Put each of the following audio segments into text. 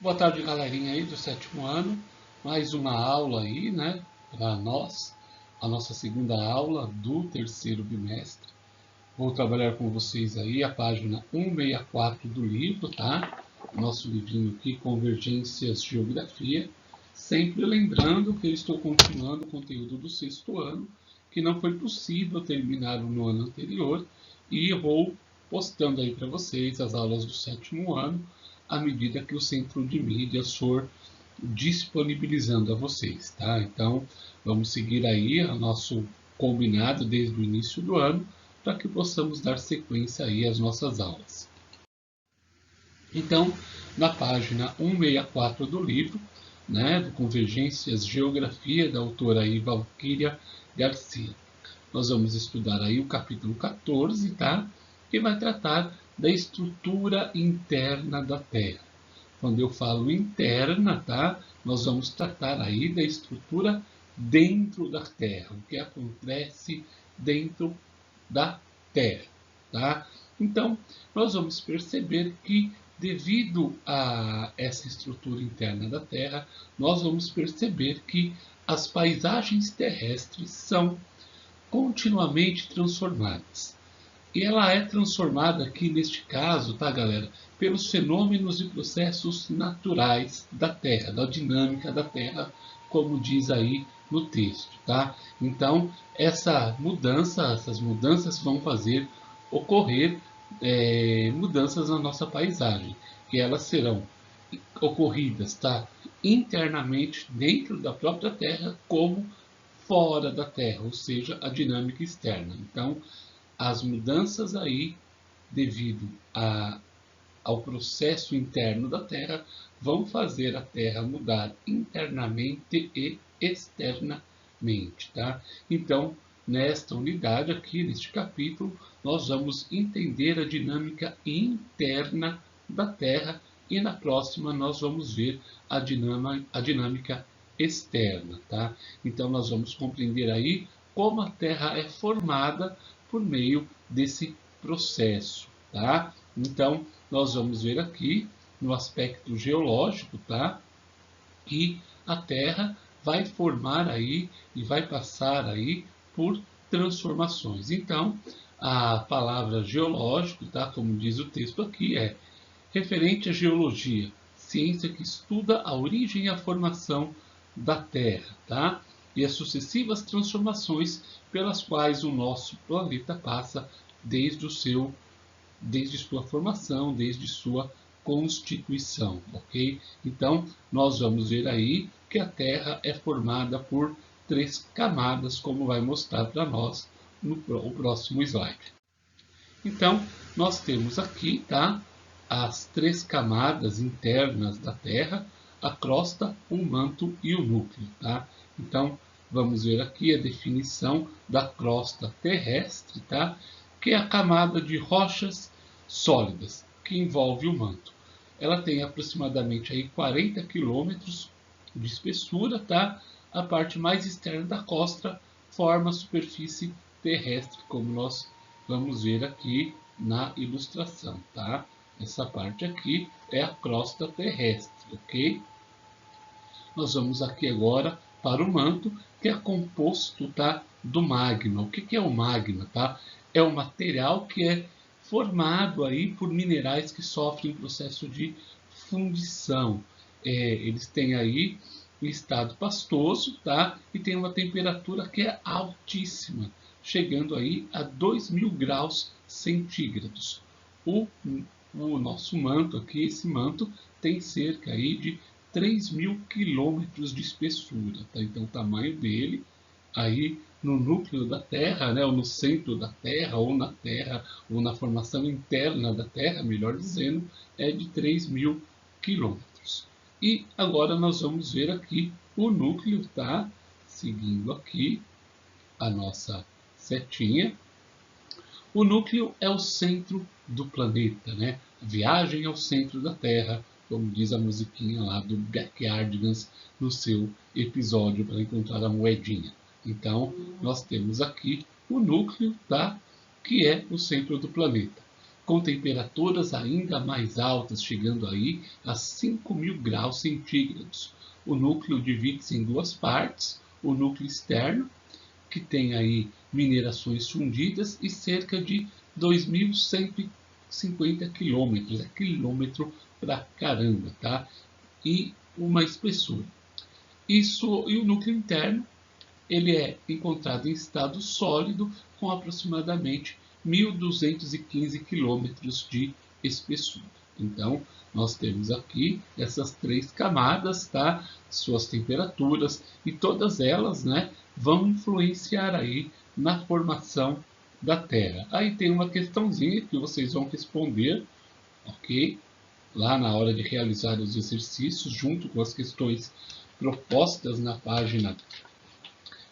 Boa tarde, galerinha aí do sétimo ano. Mais uma aula aí, né, para nós. A nossa segunda aula do terceiro bimestre. Vou trabalhar com vocês aí a página 164 do livro, tá? Nosso livrinho aqui, Convergências Geografia. Sempre lembrando que eu estou continuando o conteúdo do sexto ano, que não foi possível terminar no ano anterior, e eu vou postando aí para vocês as aulas do sétimo ano, à medida que o Centro de Mídias for disponibilizando a vocês, tá? Então, vamos seguir aí o nosso combinado desde o início do ano, para que possamos dar sequência aí às nossas aulas. Então, na página 164 do livro, né, do Convergências Geografia, da autora aí Valquíria Garcia, nós vamos estudar aí o capítulo 14, tá? Que vai tratar da estrutura interna da Terra. Quando eu falo interna, tá? Nós vamos tratar aí da estrutura dentro da Terra, o que acontece dentro da Terra, tá? Então, nós vamos perceber que devido a essa estrutura interna da Terra, nós vamos perceber que as paisagens terrestres são continuamente transformadas. E ela é transformada aqui neste caso, tá, galera, pelos fenômenos e processos naturais da Terra, da dinâmica da Terra, como diz aí no texto, tá? Então, essas mudanças vão fazer ocorrer mudanças na nossa paisagem, que elas serão ocorridas, tá? Internamente dentro da própria Terra, como fora da Terra, ou seja, a dinâmica externa. Então, as mudanças aí, devido ao processo interno da Terra, vão fazer a Terra mudar internamente e externamente, tá? Então, nesta unidade aqui, neste capítulo, nós vamos entender a dinâmica interna da Terra e na próxima nós vamos ver a dinâmica externa, tá? Então, nós vamos compreender aí como a Terra é formada por meio desse processo, tá? Então, nós vamos ver aqui no aspecto geológico, tá? Que a Terra vai formar aí e vai passar aí por transformações. Então, a palavra geológico, tá? Como diz o texto aqui, é referente à geologia, ciência que estuda a origem e a formação da Terra, tá? E as sucessivas transformações pelas quais o nosso planeta passa desde desde sua formação, desde sua constituição, ok? Então, nós vamos ver aí que a Terra é formada por 3 camadas, como vai mostrar para nós no próximo slide. Então, nós temos aqui, tá, as 3 camadas internas da Terra, a crosta, o manto e o núcleo, tá? Então, vamos ver aqui a definição da crosta terrestre, tá? Que é a camada de rochas sólidas que envolve o manto. Ela tem aproximadamente aí 40 quilômetros de espessura, tá? A parte mais externa da crosta forma a superfície terrestre, como nós vamos ver aqui na ilustração, tá? Essa parte aqui é a crosta terrestre, ok? Nós vamos aqui agora para o manto, que é composto, tá, do magma. O que é o magma, tá? É um material que é formado aí por minerais que sofrem processo de fundição. Eles têm aí um estado pastoso, tá? E tem uma temperatura que é altíssima, chegando aí a 2000 graus centígrados. O nosso manto aqui, esse manto, tem cerca aí de 3.000 quilômetros de espessura, tá? Então o tamanho dele aí no núcleo da Terra, né, ou no centro da Terra, ou na formação interna da Terra, melhor dizendo, é de 3.000 quilômetros. E agora nós vamos ver aqui o núcleo, tá? Seguindo aqui a nossa setinha. O núcleo é o centro do planeta, né? A viagem ao centro da Terra, como diz a musiquinha lá do Backyardigans no seu episódio para encontrar a moedinha. Então, nós temos aqui o núcleo, tá? Que é o centro do planeta. com temperaturas ainda mais altas, chegando aí a 5.000 graus centígrados. O núcleo divide-se em duas partes, o núcleo externo, que tem aí minerações fundidas, e cerca de 2.150 quilômetros, é quilômetro pra caramba, tá? E uma espessura. Isso, e o núcleo interno, ele é encontrado em estado sólido com aproximadamente 1.215 quilômetros de espessura. Então, nós temos aqui essas três camadas, tá? Suas temperaturas, e todas elas, né, vão influenciar aí na formação da Terra. Aí tem uma questãozinha que vocês vão responder, ok? Lá na hora de realizar os exercícios, junto com as questões propostas na página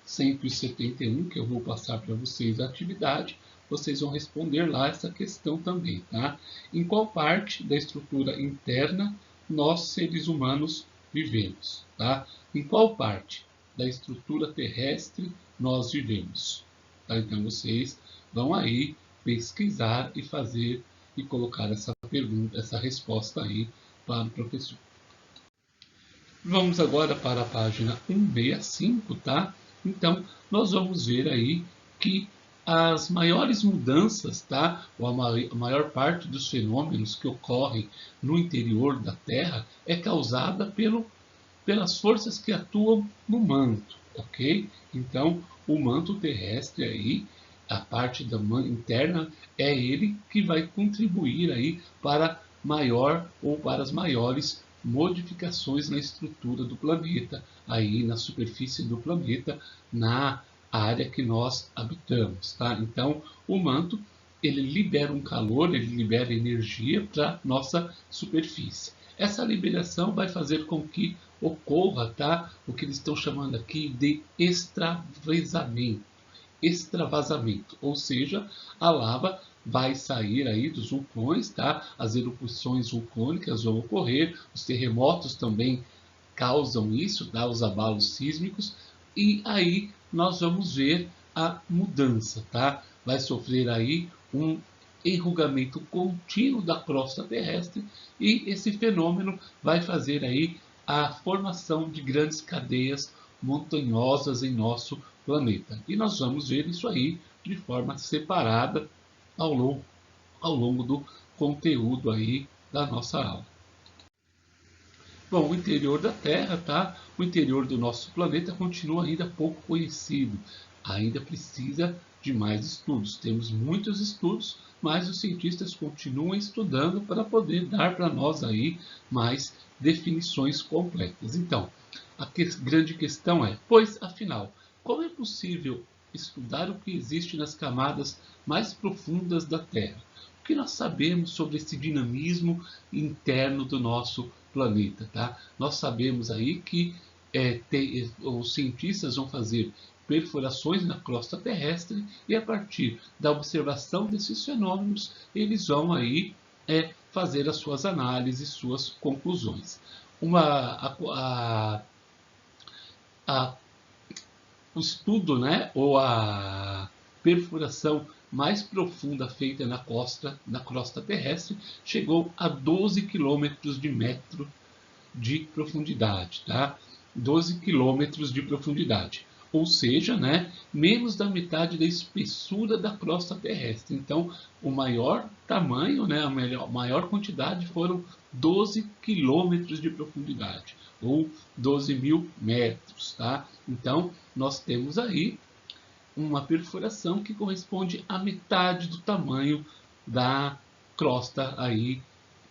171, que eu vou passar para vocês a atividade, vocês vão responder lá essa questão também, tá? Em qual parte da estrutura interna nós, seres humanos, vivemos, tá? Em qual parte da estrutura terrestre nós vivemos, tá? Então vocês vão aí pesquisar e fazer e colocar essa pergunta, essa resposta aí para o professor. Vamos agora para a página 165, tá? Então, nós vamos ver aí que as maiores mudanças, tá? Ou a maior parte dos fenômenos que ocorrem no interior da Terra é causada pelas forças que atuam no manto, ok? Então, o manto terrestre aí, a parte da interna, é ele que vai contribuir aí para maior ou para as maiores modificações na estrutura do planeta, aí na superfície do planeta, na área que nós habitamos, tá? Então, o manto, ele libera um calor, ele libera energia para nossa superfície. Essa liberação vai fazer com que ocorra, tá, o que eles estão chamando aqui de extravasamento, ou seja, a lava vai sair aí dos vulcões, tá? As erupções vulcânicas vão ocorrer, os terremotos também causam isso, tá? Os abalos sísmicos, e aí nós vamos ver a mudança, tá? Vai sofrer aí um enrugamento contínuo da crosta terrestre, e esse fenômeno vai fazer aí a formação de grandes cadeias montanhosas em nosso planeta. E nós vamos ver isso aí de forma separada ao longo do conteúdo aí da nossa aula. Bom, o interior da Terra, tá? O interior do nosso planeta continua ainda pouco conhecido. Ainda precisa de mais estudos. Temos muitos estudos, mas os cientistas continuam estudando para poder dar para nós aí mais definições completas. Então, a grande questão é, pois afinal, como é possível estudar o que existe nas camadas mais profundas da Terra? O que nós sabemos sobre esse dinamismo interno do nosso planeta, tá? Nós sabemos aí que os cientistas vão fazer perfurações na crosta terrestre, e a partir da observação desses fenômenos eles vão aí fazer as suas análises, suas conclusões. O estudo, né, ou a perfuração mais profunda feita na crosta terrestre chegou a 12 quilômetros de profundidade, tá? 12 quilômetros de profundidade, ou seja, né, menos da metade da espessura da crosta terrestre. Então, o maior tamanho, né, a maior quantidade foram 12 quilômetros de profundidade, ou 12.000 metros, tá? Então, nós temos aí uma perfuração que corresponde à metade do tamanho da crosta aí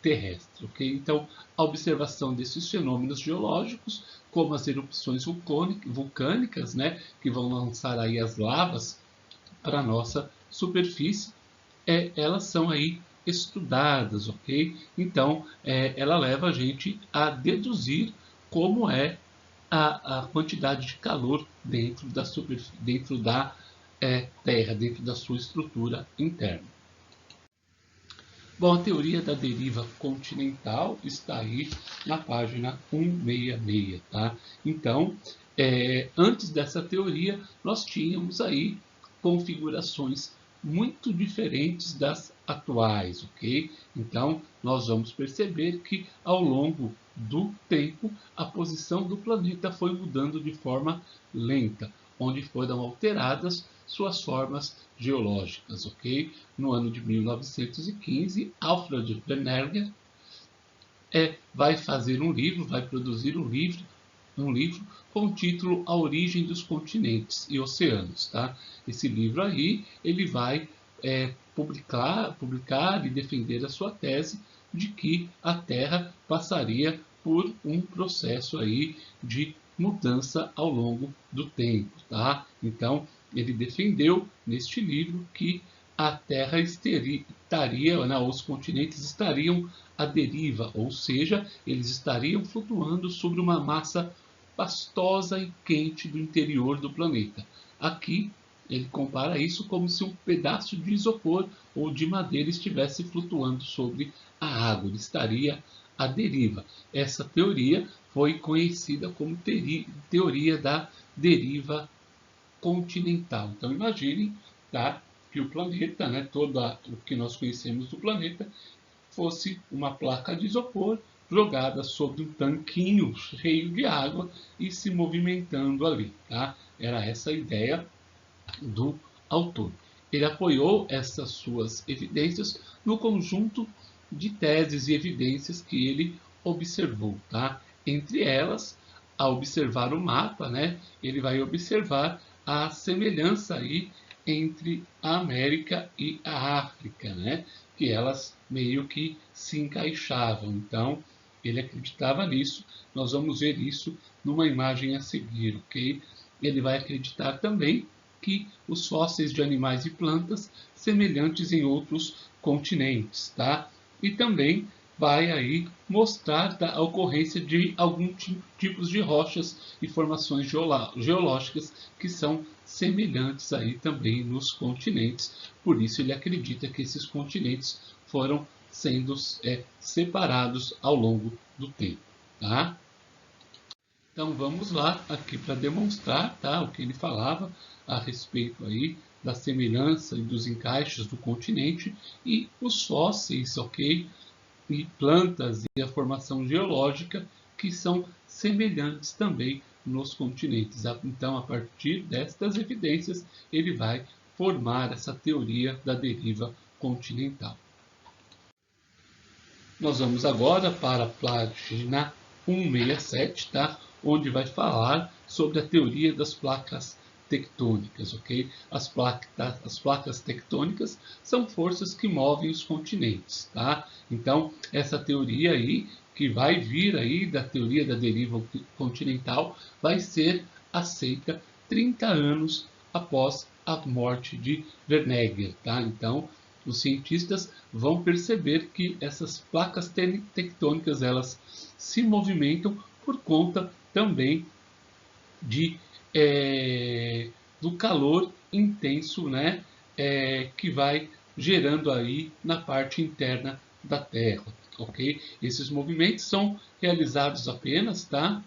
terrestre, ok? Então, a observação desses fenômenos geológicos, como as erupções vulcânicas, né, que vão lançar aí as lavas para a nossa superfície, elas são aí estudadas, ok? Então, ela leva a gente a deduzir como é a quantidade de calor dentro da Terra, dentro da sua estrutura interna. Bom, a teoria da deriva continental está aí na página 166, tá? Então, antes dessa teoria, nós tínhamos aí configurações muito diferentes das atuais, ok? Então, nós vamos perceber que ao longo do tempo, a posição do planeta foi mudando de forma lenta, onde foram alteradas suas formas geológicas, ok? No ano de 1915, Alfred Wegener vai fazer um livro, vai produzir um livro com o título A Origem dos Continentes e Oceanos, tá? Esse livro aí, ele vai publicar e defender a sua tese de que a Terra passaria por um processo aí de mudança ao longo do tempo, tá? Então, ele defendeu neste livro que a Terra estaria, né, os continentes estariam à deriva, ou seja, eles estariam flutuando sobre uma massa pastosa e quente do interior do planeta. Aqui ele compara isso como se um pedaço de isopor ou de madeira estivesse flutuando sobre a água, ele estaria à deriva. Essa teoria foi conhecida como teoria da deriva continental. Então imaginem, tá, que o planeta, né, todo o que nós conhecemos do planeta, fosse uma placa de isopor jogada sobre um tanquinho cheio de água e se movimentando ali. Tá? Era essa a ideia do autor. Ele apoiou essas suas evidências no conjunto de teses e evidências que ele observou. Tá? Entre elas, ao observar o mapa, né, ele vai observar a semelhança aí entre a América e a África, né, que elas meio que se encaixavam. Então, ele acreditava nisso. Nós vamos ver isso numa imagem a seguir, ok? Ele vai acreditar também que os fósseis de animais e plantas semelhantes em outros continentes, tá? E também vai aí mostrar a ocorrência de alguns tipos de rochas e formações geológicas que são semelhantes aí também nos continentes. Por isso ele acredita que esses continentes foram sendo separados ao longo do tempo, tá? Então vamos lá aqui para demonstrar, tá, o que ele falava a respeito aí da semelhança e dos encaixes do continente e os fósseis, ok? E plantas e a formação geológica que são semelhantes também nos continentes. Então, a partir destas evidências, ele vai formar essa teoria da deriva continental. Nós vamos agora para a página 167, tá? Onde vai falar sobre a teoria das placas tectônicas, ok? As placas tectônicas são forças que movem os continentes, tá? Então, essa teoria aí, que vai vir aí da teoria da deriva continental, vai ser aceita 30 anos após a morte de Werner, tá? Então, os cientistas vão perceber que essas placas tectônicas elas se movimentam por conta também de do calor intenso, né, que vai gerando aí na parte interna da Terra, ok? Esses movimentos são realizados apenas, tá,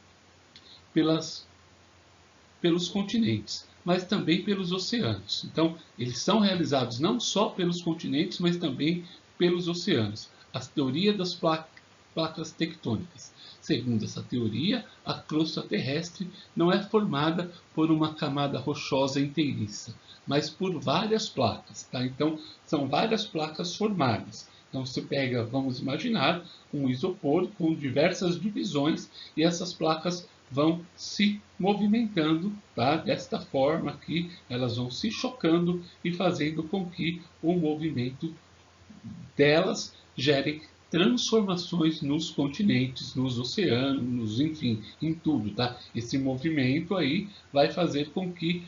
pelos continentes, mas também pelos oceanos. Então, eles são realizados não só pelos continentes, mas também pelos oceanos. A teoria das placas tectônicas. Segundo essa teoria, a crosta terrestre não é formada por uma camada rochosa inteiriça, mas por várias placas. Tá? Então, são várias placas formadas. Então, você pega, vamos imaginar, um isopor com diversas divisões e essas placas vão se movimentando, tá? Desta forma aqui, elas vão se chocando e fazendo com que o movimento delas gere transformações nos continentes, nos oceanos, enfim, em tudo, tá? Esse movimento aí vai fazer com que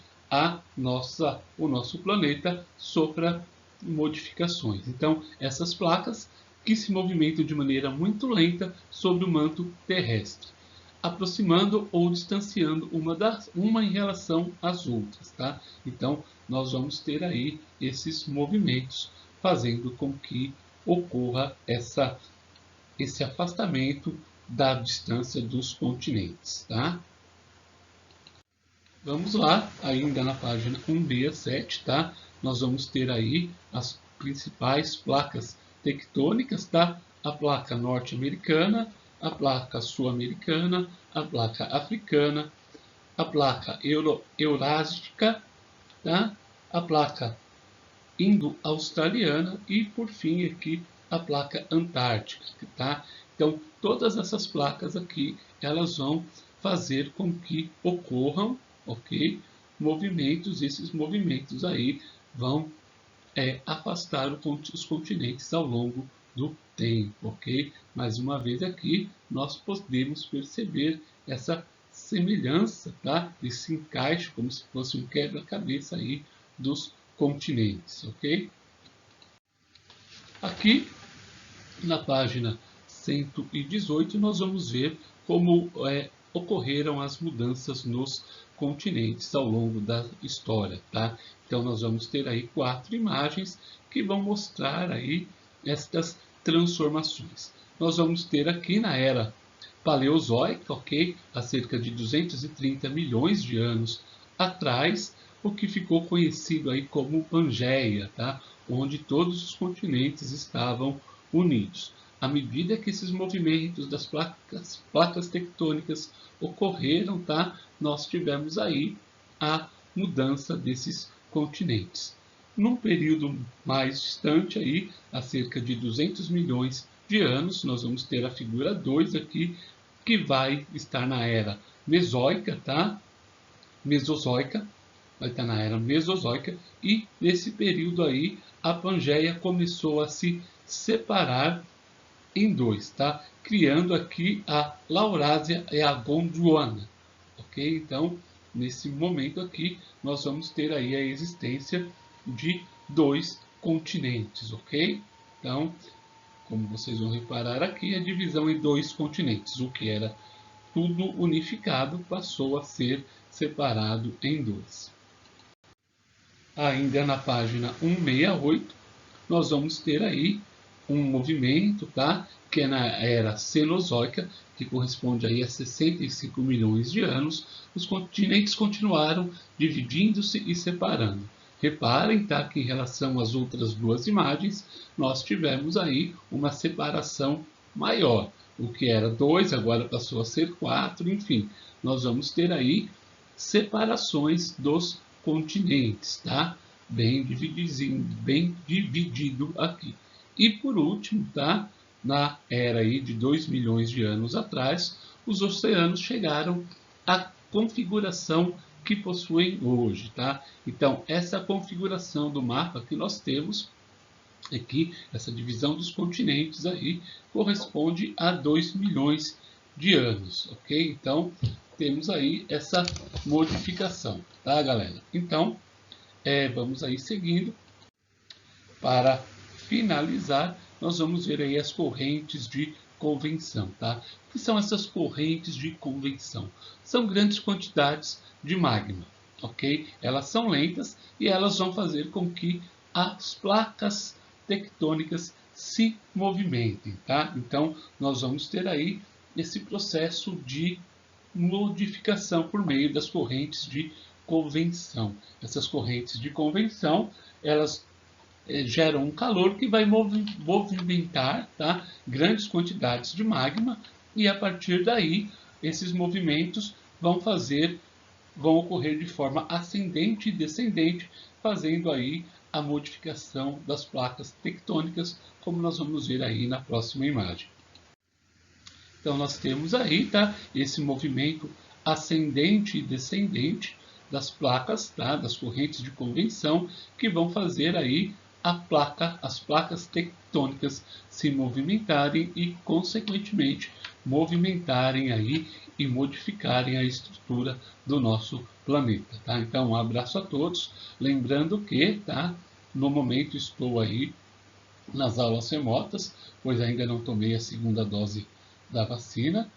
o nosso planeta sofra modificações. Então, essas placas que se movimentam de maneira muito lenta sobre o manto terrestre, aproximando ou distanciando uma em relação às outras, tá? Então, nós vamos ter aí esses movimentos fazendo com que ocorra esse afastamento da distância dos continentes, tá? Vamos lá, ainda na página 167, tá? Nós vamos ter aí principais placas tectônicas, tá? A placa norte-americana, a placa sul-americana, a placa africana, a placa eurásica, tá? A placa indo-australiana e, por fim, aqui a placa antártica, tá? Então, todas essas placas aqui, elas vão fazer com que ocorram, ok? Movimentos, esses movimentos aí vão afastar os continentes ao longo do tempo, ok? Mais uma vez aqui, nós podemos perceber essa semelhança, tá? Esse encaixe, como se fosse um quebra-cabeça aí dos continentes, ok? Aqui, na página 118, nós vamos ver como ocorreram as mudanças nos continentes ao longo da história, tá? Então nós vamos ter aí 4 imagens que vão mostrar aí estas transformações. Nós vamos ter aqui na era paleozoica, ok? Há cerca de 230 milhões de anos atrás, o que ficou conhecido aí como Pangeia, tá? Onde todos os continentes estavam unidos. À medida que esses movimentos das placas tectônicas ocorreram, tá? Nós tivemos aí a mudança desses continentes. Num período mais distante, aí, há cerca de 200 milhões de anos, nós vamos ter a figura 2 aqui, que vai estar na era mesozoica, tá? Mesozoica, vai estar na era mesozoica, e nesse período aí a Pangeia começou a se separar em 2, tá? Criando aqui a Laurásia e a Gondwana, ok? Então, nesse momento aqui, nós vamos ter aí a existência de 2 continentes, ok? Então, como vocês vão reparar aqui, a divisão em 2 continentes, o que era tudo unificado passou a ser separado em 2. Ainda na página 168, nós vamos ter aí um movimento, tá? Que é na era Cenozoica, que corresponde aí a 65 milhões de anos. Os continentes continuaram dividindo-se e separando. Reparem, tá, que em relação às outras 2 imagens, nós tivemos aí uma separação maior. O que era 2 agora passou a ser 4, enfim. Nós vamos ter aí separações dos continentes, tá? Bem dividido aqui. E por último, tá? Na era aí de 2 milhões de anos atrás, os oceanos chegaram à configuração que possuem hoje, tá? Então, essa configuração do mapa que nós temos aqui, essa divisão dos continentes aí, corresponde a 2 milhões de anos, ok? Então, temos aí essa modificação, tá, galera? Então, vamos aí seguindo. Para finalizar, nós vamos ver aí as correntes de convecção, tá? O que são essas correntes de convecção? São grandes quantidades de magma, ok? Elas são lentas e elas vão fazer com que as placas tectônicas se movimentem, tá? Então, nós vamos ter aí esse processo de modificação por meio das correntes de convecção. Essas correntes de convecção, elas geram um calor que vai movimentar, tá, grandes quantidades de magma, e a partir daí esses movimentos vão ocorrer de forma ascendente e descendente, fazendo aí a modificação das placas tectônicas, como nós vamos ver aí na próxima imagem. Então nós temos aí, tá, esse movimento ascendente e descendente das placas, tá, das correntes de convecção, que vão fazer aí as placas tectônicas se movimentarem e, consequentemente, movimentarem aí e modificarem a estrutura do nosso planeta, tá? Então, um abraço a todos. Lembrando que, tá, no momento estou aí nas aulas remotas, pois ainda não tomei a segunda dose da vacina.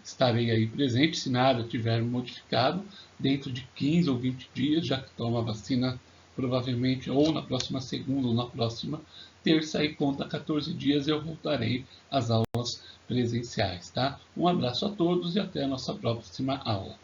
Estarei aí presente se nada tiver modificado dentro de 15 ou 20 dias, já que tomo a vacina provavelmente ou na próxima segunda ou na próxima terça, e conta 14 dias eu voltarei às aulas presenciais, tá? Um abraço a todos e até a nossa próxima aula.